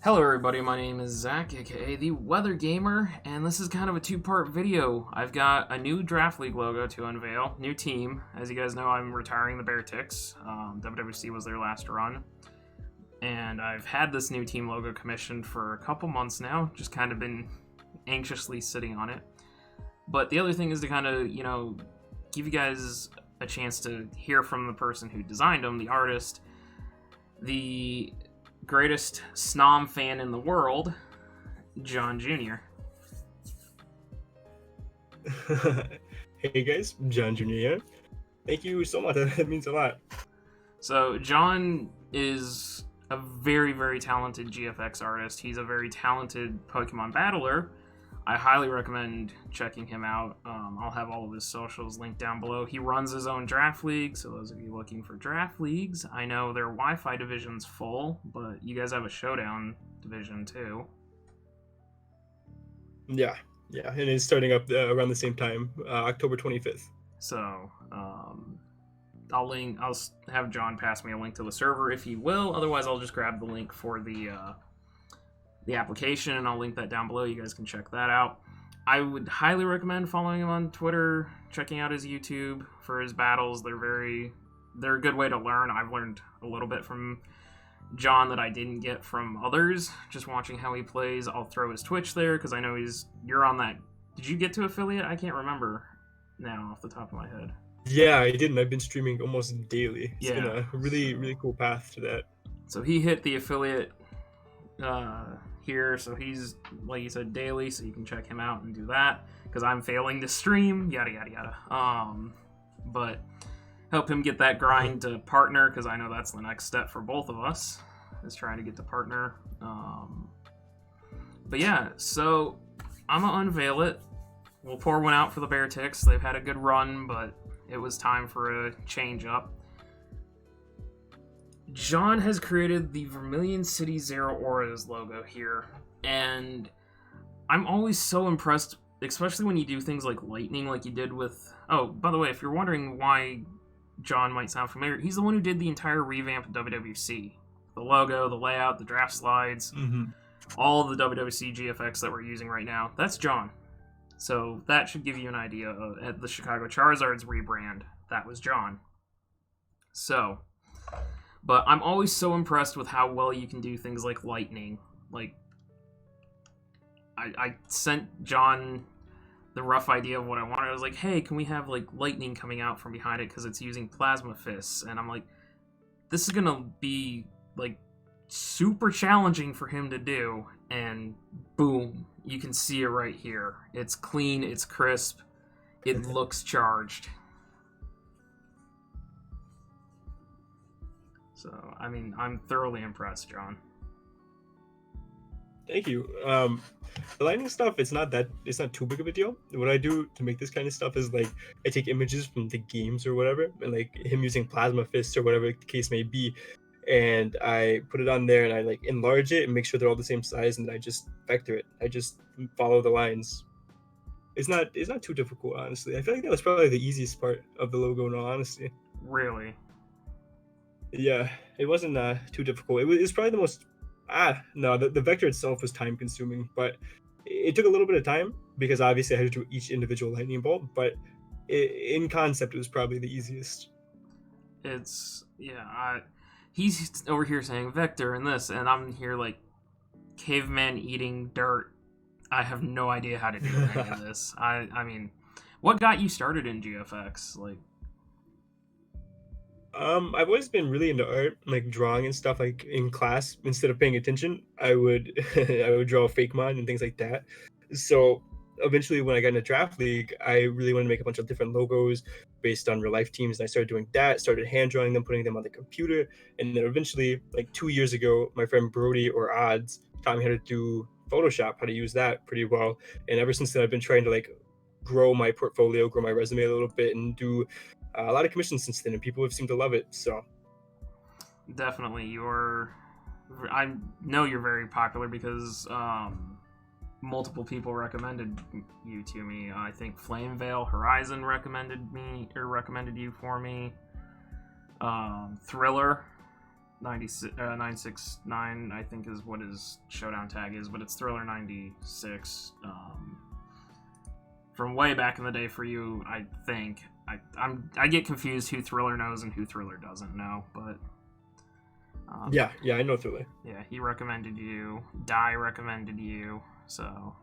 Hello everybody, my name is Zach, aka The Weather Gamer, and this is kind of a two-part video. I've got a new Draft League logo to unveil, new team. As you guys know, I'm retiring the Bear Ticks. WWC was their last run. And I've had this new team logo commissioned for a couple months now, just kind of been anxiously sitting on it. But the other thing is to kind of, give you guys a chance to hear from the person who designed them, the artist, the greatest Snom fan in the world, John Jr. Hey guys, John Jr. here. Thank you so much. That means a lot. So John is a very, very talented GFX artist. He's a very talented Pokemon battler. I highly recommend checking him out. I'll have all of his socials linked down below. He runs his own draft league, so those of you looking for draft leagues, I know their Wi-Fi division's full, but you guys have a showdown division too. Yeah, and it's starting up around the same time, October 25th. So, I'll have John pass me a link to the server if he will. Otherwise, I'll just grab the link for the application, and I'll link that down below. You guys can check that out. I would highly recommend following him on Twitter, checking out his YouTube for his battles. They're a good way to learn. I've learned a little bit from John that I didn't get from others, just watching how he plays. I'll throw his Twitch there, because I know you're on that. Did you get to affiliate? I can't remember now off the top of my head. Yeah, I didn't. I've been streaming almost daily. It's been a really, really cool path to that. So he hit the affiliate here, so he's, like you said, daily, so you can check him out and do that, because I'm failing to stream, yada yada yada. But help him get that grind to partner, because I know that's the next step for both of us, is trying to get to partner. But yeah, so I'm gonna unveil it. We'll pour one out for the Bear Ticks. They've had a good run, but it was time for a change up. John has created the Vermillion City Zeraora's logo here, and I'm always so impressed, especially when you do things like lightning, like you did with... Oh, by the way, if you're wondering why John might sound familiar, he's the one who did the entire revamp of WWC. The logo, the layout, the draft slides, all the WWC GFX that we're using right now. That's John. So that should give you an idea. At the Chicago Charizard's rebrand, that was John. So... But I'm always so impressed with how well you can do things like lightning. Like, I sent John the rough idea of what I wanted. I was like, hey, can we have, like, lightning coming out from behind it because it's using plasma fists? And I'm like, this is going to be, like, super challenging for him to do. And boom, you can see it right here. It's clean, it's crisp, it looks charged. So, I mean, I'm thoroughly impressed, John. Thank you. The lightning stuff, it's not too big of a deal. What I do to make this kind of stuff is, like, I take images from the games or whatever, and, like, him using plasma fists or whatever the case may be, and I put it on there and I, like, enlarge it and make sure they're all the same size, and then I just vector it. I just follow the lines. It's not too difficult, honestly. I feel like that was probably the easiest part of the logo, in all honesty. Really? Yeah, it wasn't too difficult. It was probably the most... No, the vector itself was time-consuming, but it took a little bit of time, because obviously I had to do each individual lightning bolt, but in concept, it was probably the easiest. He's over here saying vector and this, and I'm here like, caveman eating dirt. I have no idea how to do any of this. I mean, what got you started in GFX? Like... I've always been really into art, like drawing and stuff. Like in class, instead of paying attention, I would I would draw fake mon and things like that. So eventually, when I got into draft league, I really wanted to make a bunch of different logos based on real life teams, and I started doing that. Started hand drawing them, putting them on the computer, and then eventually, like 2 years ago, my friend Brody or Odds taught me how to do Photoshop, how to use that pretty well. And ever since then, I've been trying to like grow my portfolio, grow my resume a little bit, and do a lot of commissions since then, and people have seemed to love it. So definitely, I know you're very popular because multiple people recommended you to me. I think Flamevale Horizon recommended you for me. Thriller 969, I think is what his showdown tag is, but it's Thriller 96. From way back in the day for you, I think. I get confused who Thriller knows and who Thriller doesn't know, but yeah, I know Thriller. Yeah, he recommended you. Die recommended you. So,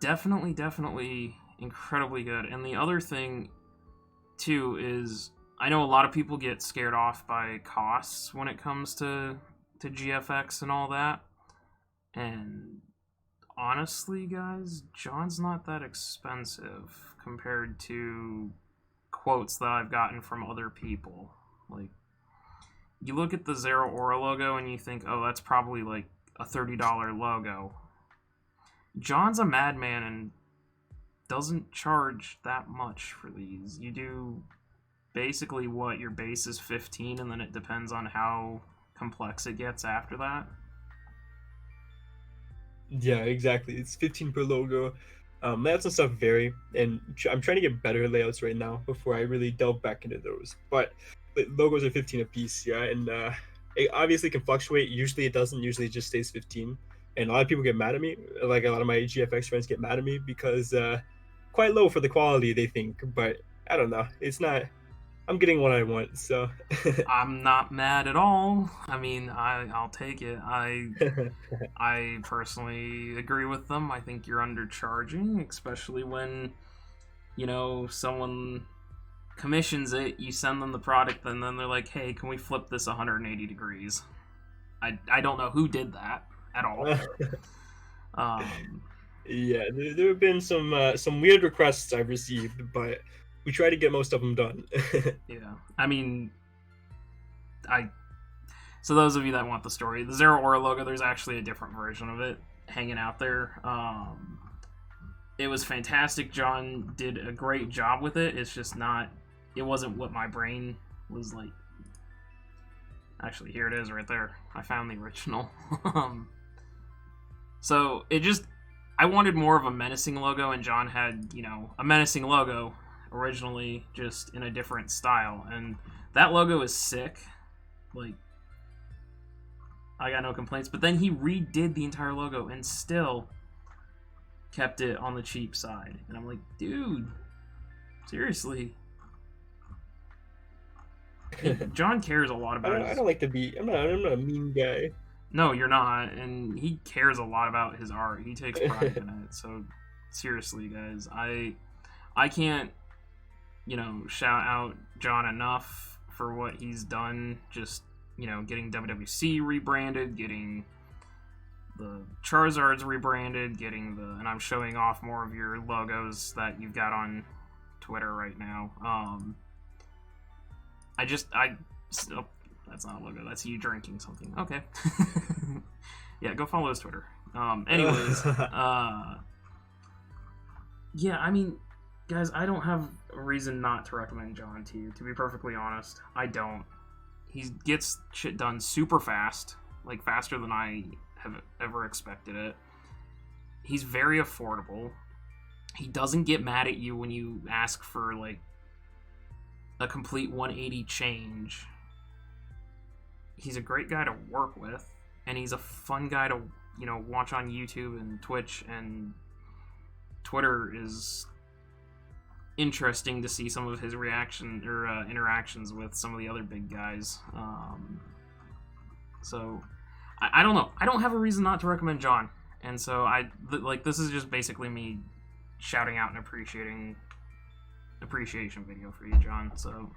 definitely incredibly good. And the other thing too is, I know a lot of people get scared off by costs when it comes to GFX and all that. And honestly, guys, John's not that expensive compared to quotes that I've gotten from other people. Like, you look at the Zeraora logo and you think, oh, that's probably like a $30 logo. John's a madman and doesn't charge that much for these. You do basically what your base is 15, and then it depends on how complex it gets after that. Yeah, exactly. It's 15 per logo. Layouts and stuff vary, and I'm trying to get better layouts right now before I really delve back into those. But logos are 15 a piece, yeah, and it obviously can fluctuate. Usually it doesn't. Usually it just stays 15. And a lot of people get mad at me. Like, a lot of my GFX friends get mad at me because quite low for the quality, they think. But I don't know. It's not. I'm getting what I want, so. I'm not mad at all. I mean, I'll take it. I personally agree with them. I think you're undercharging, especially when, someone commissions it, you send them the product, and then they're like, hey, can we flip this 180 degrees? I don't know who did that at all. Yeah, there have been some weird requests I've received, but we try to get most of them done. Yeah, I mean, so those of you that want the story, the Zeraora logo, there's actually a different version of it hanging out there. It was fantastic. John did a great job with it. It's just not, it wasn't what my brain was like. Actually, here it is right there. I found the original. So I wanted more of a menacing logo, and John had, a menacing logo originally, just in a different style. And that logo is sick. Like, I got no complaints. But then he redid the entire logo and still kept it on the cheap side. And I'm like, dude, seriously. John cares a lot about I don't like to be. I'm not a mean guy. No, you're not, and he cares a lot about his art. He takes pride in it. So seriously, guys, I can't, shout out John enough for what he's done. Just, getting WWC rebranded, getting the Charizards rebranded, and I'm showing off more of your logos that you've got on Twitter right now. That's not a logo. That's you drinking something. Okay. Yeah, go follow his Twitter. Anyways, yeah, I mean, guys, I don't have a reason not to recommend John to you, to be perfectly honest. I don't. He gets shit done super fast, like faster than I have ever expected it. He's very affordable. He doesn't get mad at you when you ask for, like, a complete 180 change. He's a great guy to work with, and he's a fun guy to, watch on YouTube and Twitch, and Twitter is interesting to see some of his reaction or interactions with some of the other big guys. So I don't know. I don't have a reason not to recommend John, and so this is just basically me shouting out an appreciation video for you, John. So.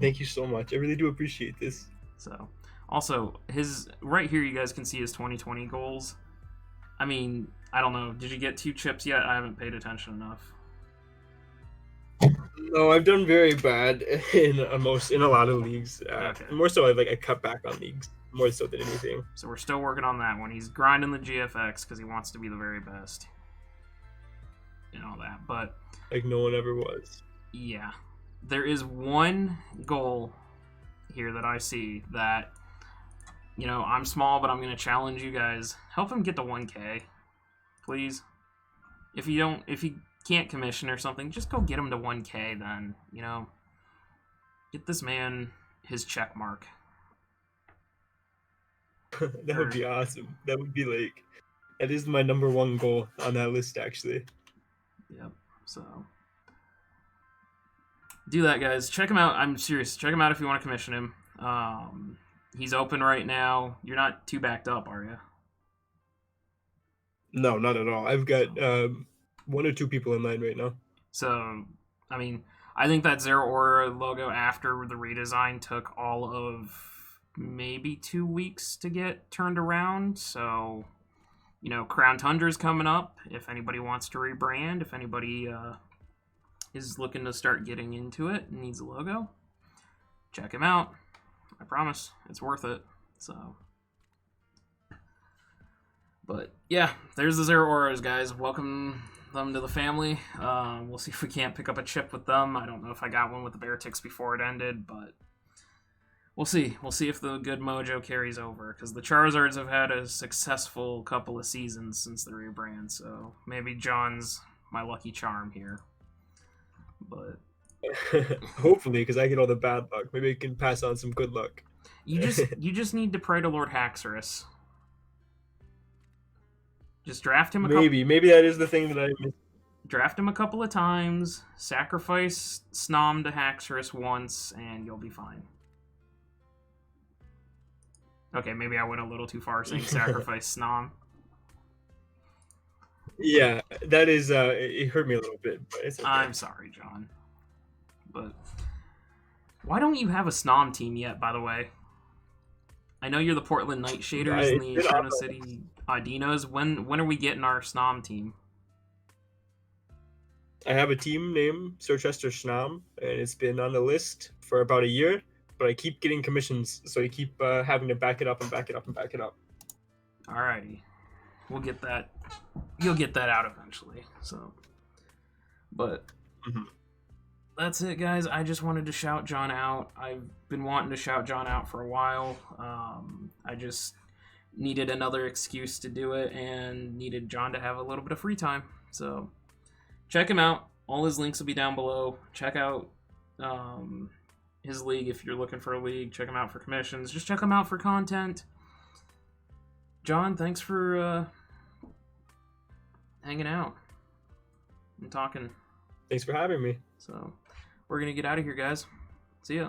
Thank you so much. I really do appreciate this. So, also, right here, you guys can see his 2020 goals. I mean, I don't know. Did you get 2 chips yet? I haven't paid attention enough. No, I've done very bad in a lot of leagues. Okay. More so, I cut back on leagues more so than anything. So we're still working on that one. He's grinding the GFX because he wants to be the very best. And all that, but like no one ever was. Yeah. There is one goal here that I see that, I'm small, but I'm going to challenge you guys. Help him get to 1K, please. If he can't commission or something, just go get him to 1K then, Get this man his check mark. That would be awesome. That would be like, that is my number one goal on that list, actually. Yep. So do that, guys. Check him out. I'm serious. Check him out if you want to commission him. He's open right now. You're not too backed up, are you? No, not at all. I've got one or two people in mind right now. So, I mean, I think that Zeraora logo after the redesign took all of maybe 2 weeks to get turned around. So, Crown Tundra's coming up. If anybody wants to rebrand, if anybody is looking to start getting into it and needs a logo, check him out. I promise, it's worth it. So, but yeah, there's the Zeraoras, guys. Welcome them to the family. We'll see if we can't pick up a chip with them. I don't know if I got one with the Bear Ticks before it ended, but we'll see. We'll see if the good mojo carries over, because the Charizards have had a successful couple of seasons since the rebrand, so maybe John's my lucky charm here. But hopefully, because I get all the bad luck. Maybe I can pass on some good luck. You just need to pray to Lord Haxorus. Just draft him maybe that is the thing that I missed. Draft him a couple of times, sacrifice Snom to Haxorus once, and you'll be fine. Okay, maybe I went a little too far saying sacrifice Snom. Yeah, that is, it hurt me a little bit, but it's okay. I'm sorry, John. But why don't you have a Snom team yet, by the way? I know you're the Portland Nightshaders and the Toronto City Dinos. When are we getting our Snom team? I have a team named Sorchester Snom, and it's been on the list for about a year, but I keep getting commissions, so I keep having to back it up and back it up and back it up. Alrighty. We'll get that. You'll get that out eventually. So, but that's it, guys. I just wanted to shout John out. I've been wanting to shout John out for a while. I just needed another excuse to do it and needed John to have a little bit of free time. So, check him out. All his links will be down below. Check out his league if you're looking for a league. Check him out for commissions. Just check him out for content. John, thanks for hanging out and talking. Thanks for having me. So, we're going to get out of here, guys. See ya.